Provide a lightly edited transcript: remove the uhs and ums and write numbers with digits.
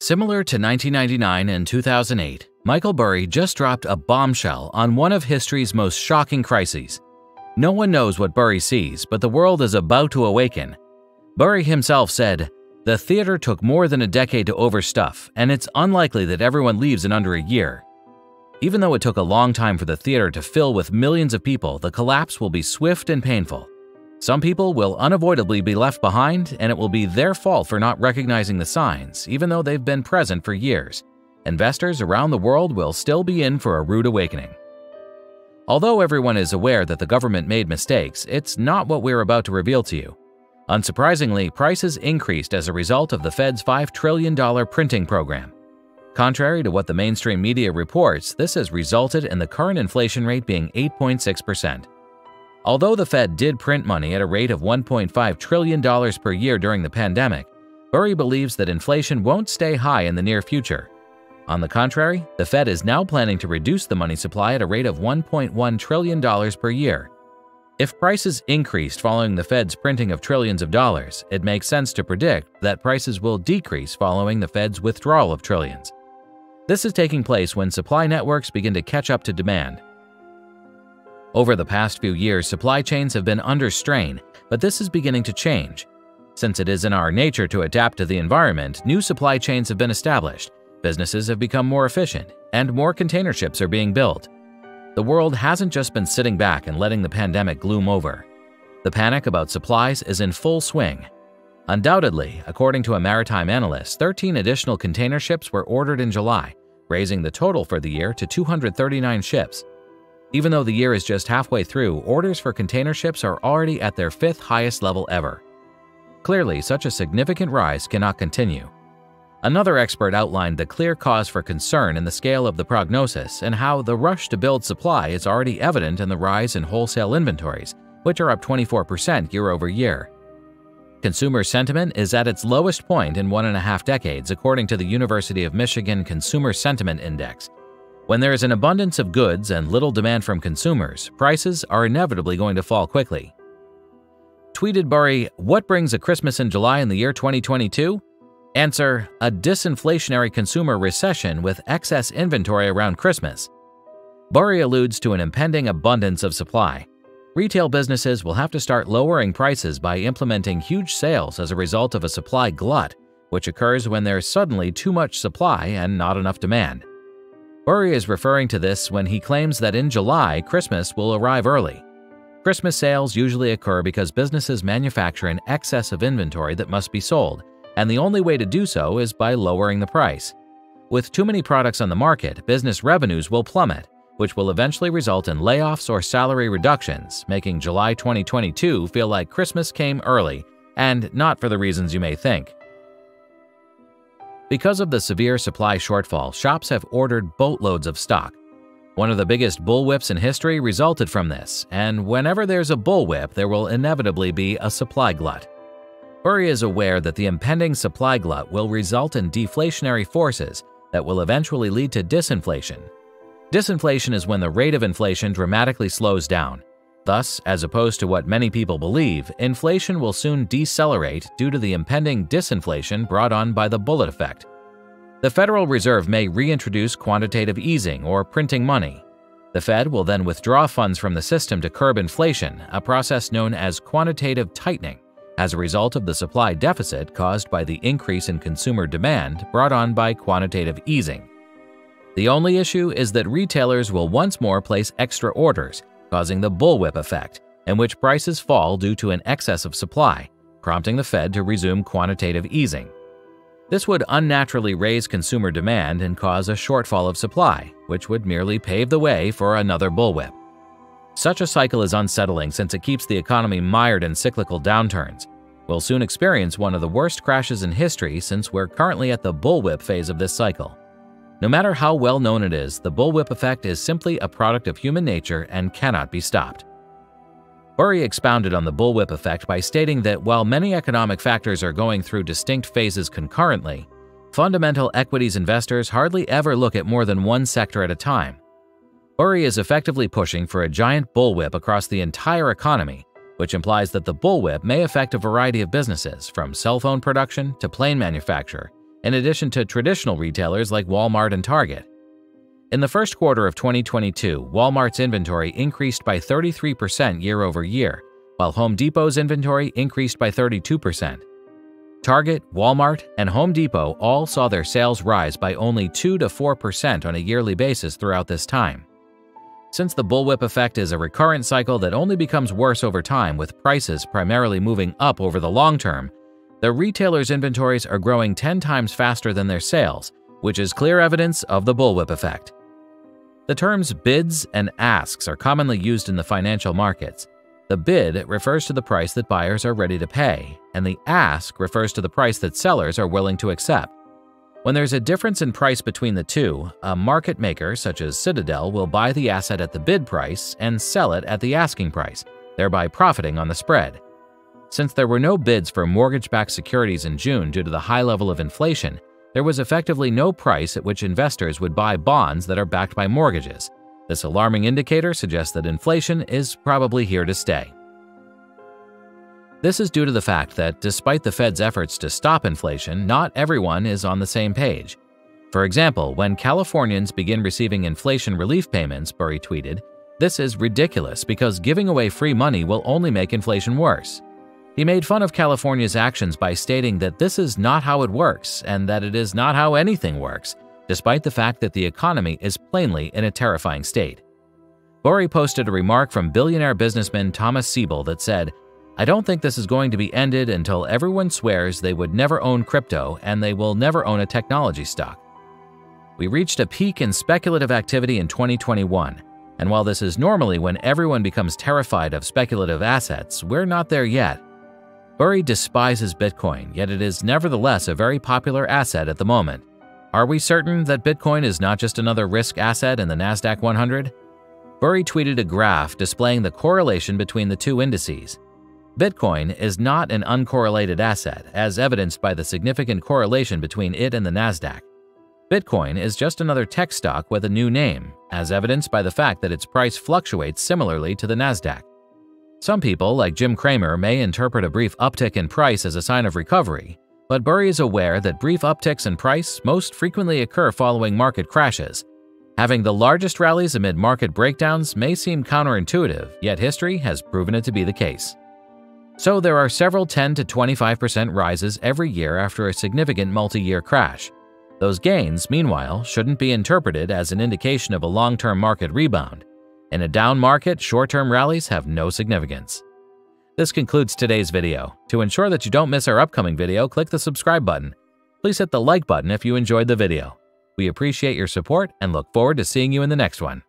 Similar to 1999 and 2008, Michael Burry just dropped a bombshell on one of history's most shocking crises. No one knows what Burry sees, but the world is about to awaken. Burry himself said, "The theater took more than a decade to overstuff, and it's unlikely that everyone leaves in under a year." Even though it took a long time for the theater to fill with millions of people, the collapse will be swift and painful. Some people will unavoidably be left behind, and it will be their fault for not recognizing the signs, even though they've been present for years. Investors around the world will still be in for a rude awakening. Although everyone is aware that the government made mistakes, it's not what we're about to reveal to you. Unsurprisingly, prices increased as a result of the Fed's $5 trillion printing program. Contrary to what the mainstream media reports, this has resulted in the current inflation rate being 8.6%. Although the Fed did print money at a rate of $1.5 trillion per year during the pandemic, Burry believes that inflation won't stay high in the near future. On the contrary, the Fed is now planning to reduce the money supply at a rate of $1.1 trillion per year. If prices increased following the Fed's printing of trillions of dollars, it makes sense to predict that prices will decrease following the Fed's withdrawal of trillions. This is taking place when supply networks begin to catch up to demand. Over the past few years, supply chains have been under strain, but this is beginning to change. Since it is in our nature to adapt to the environment, new supply chains have been established, businesses have become more efficient, and more container ships are being built. The world hasn't just been sitting back and letting the pandemic gloom over. The panic about supplies is in full swing. Undoubtedly, according to a maritime analyst, 13 additional container ships were ordered in July, raising the total for the year to 239 ships. Even though the year is just halfway through, orders for container ships are already at their 5th highest level ever. Clearly, such a significant rise cannot continue. Another expert outlined the clear cause for concern in the scale of the prognosis and how the rush to build supply is already evident in the rise in wholesale inventories, which are up 24% year over year. Consumer sentiment is at its lowest point in 1.5 decades, according to the University of Michigan Consumer Sentiment Index. When there is an abundance of goods and little demand from consumers, prices are inevitably going to fall quickly. Tweeted Burry, "What brings a Christmas in July in the year 2022? Answer: a disinflationary consumer recession with excess inventory around Christmas." Burry alludes to an impending abundance of supply. Retail businesses will have to start lowering prices by implementing huge sales as a result of a supply glut, which occurs when there's suddenly too much supply and not enough demand. Burry is referring to this when he claims that in July, Christmas will arrive early. Christmas sales usually occur because businesses manufacture an excess of inventory that must be sold, and the only way to do so is by lowering the price. With too many products on the market, business revenues will plummet, which will eventually result in layoffs or salary reductions, making July 2022 feel like Christmas came early, and not for the reasons you may think. Because of the severe supply shortfall, shops have ordered boatloads of stock. One of the biggest bullwhips in history resulted from this, and whenever there's a bullwhip, there will inevitably be a supply glut. Burry is aware that the impending supply glut will result in deflationary forces that will eventually lead to disinflation. Disinflation is when the rate of inflation dramatically slows down. Thus, as opposed to what many people believe, inflation will soon decelerate due to the impending disinflation brought on by the bullet effect. The Federal Reserve may reintroduce quantitative easing or printing money. The Fed will then withdraw funds from the system to curb inflation, a process known as quantitative tightening, as a result of the supply deficit caused by the increase in consumer demand brought on by quantitative easing. The only issue is that retailers will once more place extra orders, causing the bullwhip effect, in which prices fall due to an excess of supply, prompting the Fed to resume quantitative easing. This would unnaturally raise consumer demand and cause a shortfall of supply, which would merely pave the way for another bullwhip. Such a cycle is unsettling since it keeps the economy mired in cyclical downturns. We'll soon experience one of the worst crashes in history since we're currently at the bullwhip phase of this cycle. No matter how well known it is, the bullwhip effect is simply a product of human nature and cannot be stopped. Burry expounded on the bullwhip effect by stating that while many economic factors are going through distinct phases concurrently, fundamental equities investors hardly ever look at more than one sector at a time. Burry is effectively pushing for a giant bullwhip across the entire economy, which implies that the bullwhip may affect a variety of businesses, from cell phone production to plane manufacture, in addition to traditional retailers like Walmart and Target. In the first quarter of 2022, Walmart's inventory increased by 33% year-over-year, while Home Depot's inventory increased by 32%. Target, Walmart, and Home Depot all saw their sales rise by only 2 to 4% on a yearly basis throughout this time. Since the bullwhip effect is a recurrent cycle that only becomes worse over time, with prices primarily moving up over the long term, the retailers' inventories are growing 10 times faster than their sales, which is clear evidence of the bullwhip effect. The terms bids and asks are commonly used in the financial markets. The bid refers to the price that buyers are ready to pay, and the ask refers to the price that sellers are willing to accept. When there's a difference in price between the two, a market maker such as Citadel will buy the asset at the bid price and sell it at the asking price, thereby profiting on the spread. Since there were no bids for mortgage-backed securities in June due to the high level of inflation, there was effectively no price at which investors would buy bonds that are backed by mortgages. This alarming indicator suggests that inflation is probably here to stay. This is due to the fact that, despite the Fed's efforts to stop inflation, not everyone is on the same page. For example, when Californians begin receiving inflation relief payments, Burry tweeted, "This is ridiculous because giving away free money will only make inflation worse." He made fun of California's actions by stating that this is not how it works and that it is not how anything works, despite the fact that the economy is plainly in a terrifying state. Burry posted a remark from billionaire businessman Thomas Siebel that said, "I don't think this is going to be ended until everyone swears they would never own crypto and they will never own a technology stock." We reached a peak in speculative activity in 2021, and while this is normally when everyone becomes terrified of speculative assets, we're not there yet. Burry despises Bitcoin, yet it is nevertheless a very popular asset at the moment. Are we certain that Bitcoin is not just another risk asset in the NASDAQ 100? Burry tweeted a graph displaying the correlation between the two indices. Bitcoin is not an uncorrelated asset, as evidenced by the significant correlation between it and the NASDAQ. Bitcoin is just another tech stock with a new name, as evidenced by the fact that its price fluctuates similarly to the NASDAQ. Some people, like Jim Cramer, may interpret a brief uptick in price as a sign of recovery, but Burry is aware that brief upticks in price most frequently occur following market crashes. Having the largest rallies amid market breakdowns may seem counterintuitive, yet history has proven it to be the case. So there are several 10 to 25% rises every year after a significant multi-year crash. Those gains, meanwhile, shouldn't be interpreted as an indication of a long-term market rebound. In a down market, short-term rallies have no significance. This concludes today's video. To ensure that you don't miss our upcoming video, click the subscribe button. Please hit the like button if you enjoyed the video. We appreciate your support and look forward to seeing you in the next one.